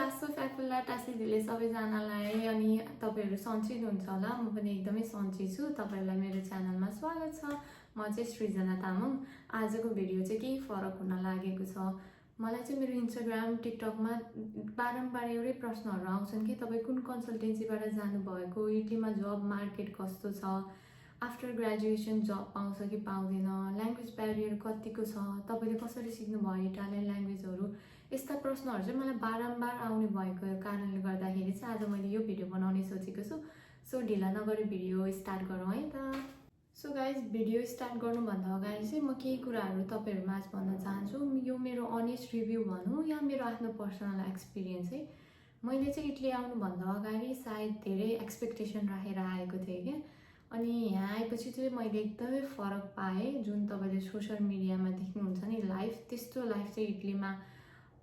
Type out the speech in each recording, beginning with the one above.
लासो फ्याफुल्ला टाँसिदिले सबैजनालाई अनि तपाईँहरू सन्चै हुनुहुन्छ होला। म पनि एकदमै सन्चै छु। तपाईँहरूलाई मेरो च्यानलमा स्वागत छ। म चाहिँ सृजना तामाङ। आजको भिडियो चाहिँ केही फरक हुन लागेको छ। मलाई चाहिँ मेरो इन्स्टाग्राम टिकटकमा बारम्बार एउटै प्रश्नहरू आउँछन् कि तपाईँ कुन कन्सल्टेन्सीबाट जानुभएको, इटलीमा जब मार्केट कस्तो छ, आफ्टर ग्रेजुएसन जब पाउँछ कि पाउँदैन, ल्याङ्ग्वेज ब्यारियर कतिको छ, तपाईँले कसरी सिक्नुभयो इटालियन ल्याङ्ग्वेजहरू, यस्ता प्रश्नहरू चाहिँ मलाई बारम्बार आउने भएको कारणले गर्दाखेरि चाहिँ आज मैले यो भिडियो बनाउने सोचेको छु। सो ढिला नगरी भिडियो स्टार्ट गरौँ है त। सो गाइज, भिडियो स्टार्ट गर्नुभन्दा अगाडि चाहिँ म केही कुराहरू तपाईँहरू माझ भन्न चाहन्छु। यो मेरो अनेस्ट रिभ्यू भनौँ या मेरो आफ्नो पर्सनल एक्सपिरियन्स है। मैले चाहिँ इटली आउनुभन्दा अगाडि सायद धेरै एक्सपेक्टेसन राखेर आएको थिएँ क्या। अनि यहाँ आएपछि चाहिँ मैले एकदमै फरक पाएँ। जुन तपाईँले सोसियल मिडियामा देख्नुहुन्छ नि लाइफ, त्यस्तो लाइफ चाहिँ इटलीमा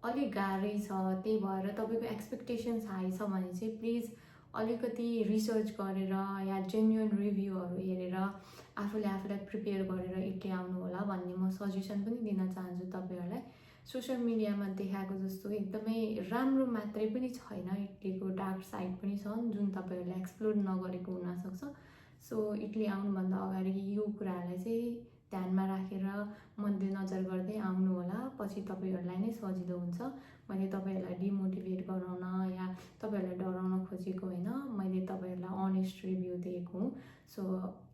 अलिक गाह्रै छ। त्यही भएर तपाईँको एक्सपेक्टेसन्स हाई छ भने चाहिँ प्लिज अलिकति रिसर्च गरेर या जेन्युन रिभ्यूहरू हेरेर आफूलाई प्रिपेयर गरेर इटली आउनु होला भन्ने म सजेसन पनि दिन चाहन्छु तपाईँहरूलाई। सोसियल मिडियामा देखाएको जस्तो एकदमै राम्रो मात्रै पनि छैन, इटलीको डार्क साइड पनि छ जुन तपाईँहरूले एक्सप्लोर नगरेको हुनसक्छ। सो इटली आउनुभन्दा अगाडि यो कुराहरूलाई चाहिँ ध्यानमा राखेर मध्यनजर गर्दै आउनु होला। पछि तपाईँहरूलाई नै सजिलो हुन्छ। मैले तपाईँहरूलाई डिमोटिभेट गराउन या तपाईँहरूलाई डराउन खोजेको होइन, मैले तपाईँहरूलाई अनेस्ट रिभ्यू दिएको हुँ। सो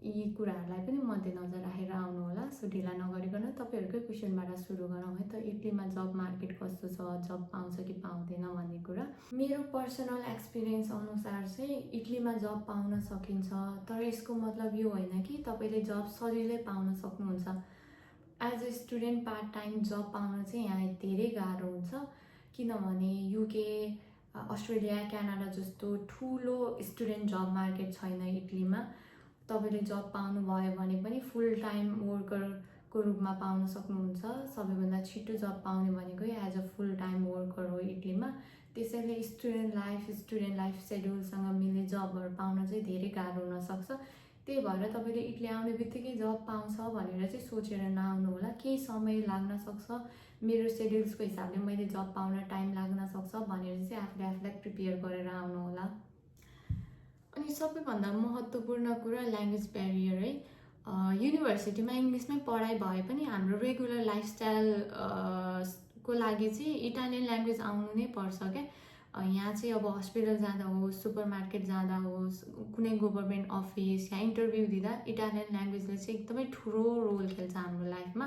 यी कुराहरूलाई पनि मध्यनजर राखेर आउनु होला। सो ढिला नगरिकन तपाईँहरूकै क्वेसनबाट सुरु गरौँ है त। इटलीमा जब मार्केट कस्तो छ, जब पाउँछ कि पाउँदैन भन्ने कुरा मेरो पर्सनल एक्सपिरियन्स अनुसार चाहिँ इटलीमा जब पाउन सकिन्छ, तर यसको मतलब यो होइन कि तपाईँले जब सजिलै पाउन सक्नुहुन्छ। As a student part time जब पाउन चाहिँ यहाँ धेरै गाह्रो हुन्छ, किनभने युके, अस्ट्रेलिया, क्यानाडा जस्तो ठुलो स्टुडेन्ट जब मार्केट छैन इटलीमा। तपाईँले जब पाउनुभयो भने पनि फुल टाइम वर्करको रूपमा पाउन सक्नुहुन्छ। सबैभन्दा छिटो जब पाउने भनेको as a full time worker हो इटलीमा। त्यसैले स्टुडेन्ट लाइफ सेड्युलसँग मिल्ने जबहरू पाउन चाहिँ धेरै गाह्रो हुनसक्छ। त्यही भएर तपाईँले इटली आउने बित्तिकै जब पाउँछ भनेर चाहिँ सोचेर नआउनु होला। केही समय लाग्न सक्छ, मेरो सेड्युल्सको हिसाबले मैले जब पाउन टाइम लाग्न सक्छ भनेर चाहिँ आफूलाई प्रिपेयर गरेर आउनु होला। अनि सबैभन्दा महत्त्वपूर्ण कुरा ल्याङ्ग्वेज ब्यारियर है। युनिभर्सिटीमा इङ्ग्लिसमै पढाइ भए पनि हाम्रो रेगुलर लाइफस्टाइल को लागि चाहिँ इटालियन ल्याङ्ग्वेज आउनु नै पर्छ क्या। यहाँ चाहिँ अब हस्पिटल जाँदा होस्, सुपर मार्केट जाँदा होस्, कुनै गभर्मेन्ट अफिस या इन्टरभ्यू दिँदा इटालियन ल्याङ्ग्वेजले चाहिँ एकदमै ठुलो रोल खेल्छ हाम्रो लाइफमा।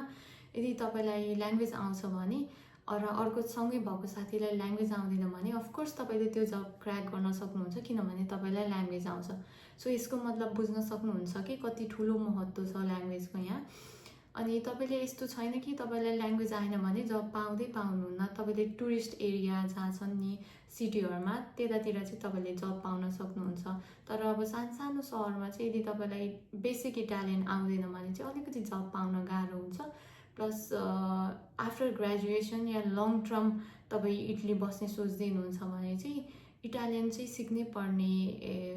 यदि तपाईँलाई ल्याङ्ग्वेज आउँछ भने र अर्को सँगै भएको साथीलाई ल्याङ्ग्वेज आउँदैन भने अफकोर्स तपाईँले त्यो जब क्र्याक गर्न सक्नुहुन्छ, किनभने तपाईँलाई ल्याङ्ग्वेज आउँछ। सो यसको मतलब बुझ्न सक्नुहुन्छ कि कति ठुलो महत्त्व छ ल्याङ्ग्वेजको यहाँ। अनि तपाईँले यस्तो छैन कि तपाईँलाई ल्याङ्ग्वेज आएन भने जब पाउँदै पाउनुहुन्न। तपाईँले टुरिस्ट एरिया जहाँ छन् नि सिटीहरूमा, त्यतातिर चाहिँ तपाईँले जब पाउन सक्नुहुन्छ। तर अब सानो सहरमा चाहिँ यदि तपाईँलाई बेसिक इटालियन आउँदैन भने चाहिँ अलिकति जब पाउन गाह्रो हुन्छ। प्लस आफ्टर ग्रेजुएसन या लङ टर्म तपाईँ इटली बस्ने सोच्दै हुनुहुन्छ भने चाहिँ इटालियन चाहिँ सिक्नै पर्ने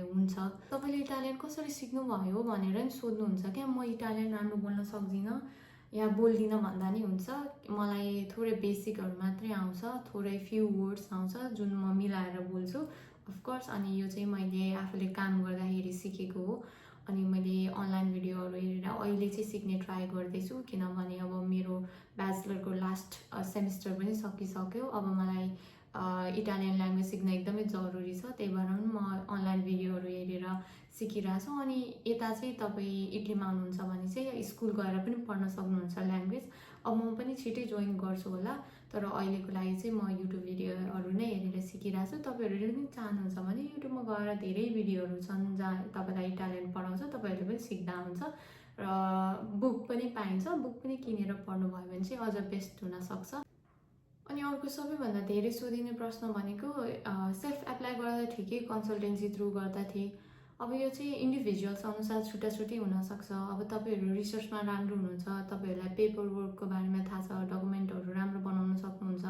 हुन्छ। तपाईँले इटालियन कसरी सिक्नुभयो भनेर नि सोध्नुहुन्छ क्या। म इटालियन राम्रो बोल्न सक्दिनँ या बोल्दिनँ भन्दा नि हुन्छ। मलाई थोरै बेसिकहरू मात्रै आउँछ, थोरै फ्यु वर्ड्स आउँछ जुन म मिलाएर बोल्छु अफकोर्स। अनि यो चाहिँ मैले आफूले काम गर्दाखेरि सिकेको हो। अनि मैले अनलाइन भिडियोहरू हेरेर अहिले चाहिँ सिक्ने ट्राई गर्दैछु, किनभने अब मेरो ब्याचलरको लास्ट सेमिस्टर पनि सकिसक्यो। अब मलाई इटालियन ल्याङ्ग्वेज सिक्न एकदमै जरुरी छ। त्यही भएर पनि म अनलाइन भिडियोहरू हेरेर सिकिरहेको छु। अनि यता चाहिँ तपाईँ इटलीमा आउनुहुन्छ भने चाहिँ स्कुल गएर पनि पढ्न सक्नुहुन्छ ल्याङ्ग्वेज। अब म पनि छिटै जोइन गर्छु होला, तर अहिलेको लागि चाहिँ म युट्युब भिडियोहरू नै हेरेर सिकिरहेको छु। तपाईँहरूले पनि चाहनुहुन्छ भने युट्युबमा गएर धेरै भिडियोहरू छन् जहाँ तपाईँलाई इटालियन पढाउँछ, तपाईँहरूले पनि सिक्दा हुन्छ। र बुक पनि पाइन्छ, बुक पनि किनेर पढ्नुभयो भने चाहिँ अझ बेस्ट हुनसक्छ। अनि अर्को सबैभन्दा धेरै सोधिने प्रश्न भनेको सेल्फ एप्लाई गर्दा ठिकै, कन्सल्टेन्सी थ्रु गर्दा ठिक। अब यो चाहिँ इन्डिभिजुअल्स अनुसार छुट्टै हुनसक्छ। अब तपाईँहरू रिसर्चमा राम्रो हुनुहुन्छ, तपाईँहरूलाई पेपर वर्कको बारेमा थाहा छ, डकुमेन्टहरू राम्रो बनाउन सक्नुहुन्छ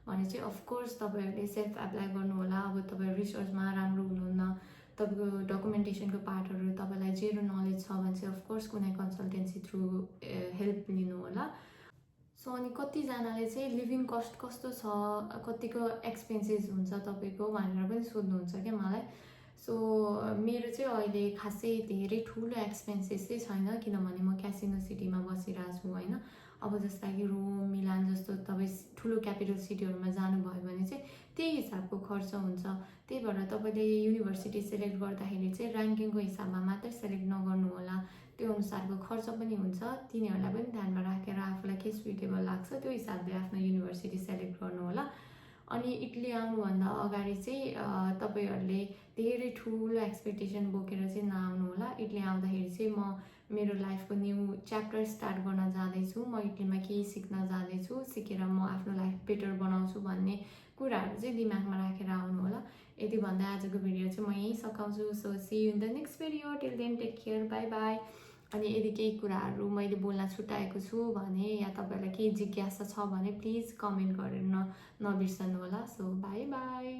भने चाहिँ अफकोर्स तपाईँहरूले सेल्फ एप्लाई गर्नु होला। अब तपाईँ रिसर्चमा राम्रो हुनुहुन्न, तपाईँको डकुमेन्टेसनको पार्टहरू तपाईँलाई जेरो नलेज छ भने चाहिँ अफकोर्स कुनै कन्सल्टेन्सी थ्रु हेल्प लिनु होला। सो अनि कतिजनाले चाहिँ लिभिङ कस्ट कस्तो छ, कतिको एक्सपेन्सेस हुन्छ तपाईँको भनेर पनि सोध्नुहुन्छ क्या मलाई। सो मेरो चाहिँ अहिले खासै धेरै ठुलो एक्सपेन्सेस चाहिँ छैन, किनभने म क्यासिनो सिटीमा बसिरहेको छु होइन। अब जस्तै कि रोम, मिलान जस्तो तपाईँ ठुलो क्यापिटल सिटीहरूमा जानुभयो भने चाहिँ त्यही हिसाबको खर्च हुन्छ। त्यही भएर तपाईँले युनिभर्सिटी सेलेक्ट गर्दाखेरि चाहिँ ऱ्याङ्किङको हिसाबमा मात्रै सेलेक्ट नगर्नु होला, त्यो अनुसारको खर्च पनि हुन्छ। तिनीहरूलाई पनि ध्यानमा राखेर आफूलाई के सुइटेबल लाग्छ त्यो हिसाबले आफ्नो युनिभर्सिटी सेलेक्ट गर्नु होला। अनि इटली आउनुभन्दा अगाडि चाहिँ तपाईँहरूले धेरै ठुलो एक्सपेक्टेसन बोकेर चाहिँ नआउनु होला। इटली आउँदाखेरि चाहिँ म मेरो लाइफको न्यू च्याप्टर स्टार्ट गर्न जाँदैछु, म इटलीमा केही सिक्न जाँदैछु, सिकेर म आफ्नो लाइफ बेटर बनाउँछु भन्ने कुराहरू चाहिँ दिमागमा राखेर आउनु होला। यति भन्दा आजको भिडियो चाहिँ म यहीँ सकाउँछु। So see you in the next video, till then take care, bye bye. अनि यदि केही कुराहरू मैले बोल्न छुट्याएको छु भने या तपाईँलाई केही जिज्ञासा छ भने प्लिज कमेन्ट गरेर नबिर्सनु होला। So by by.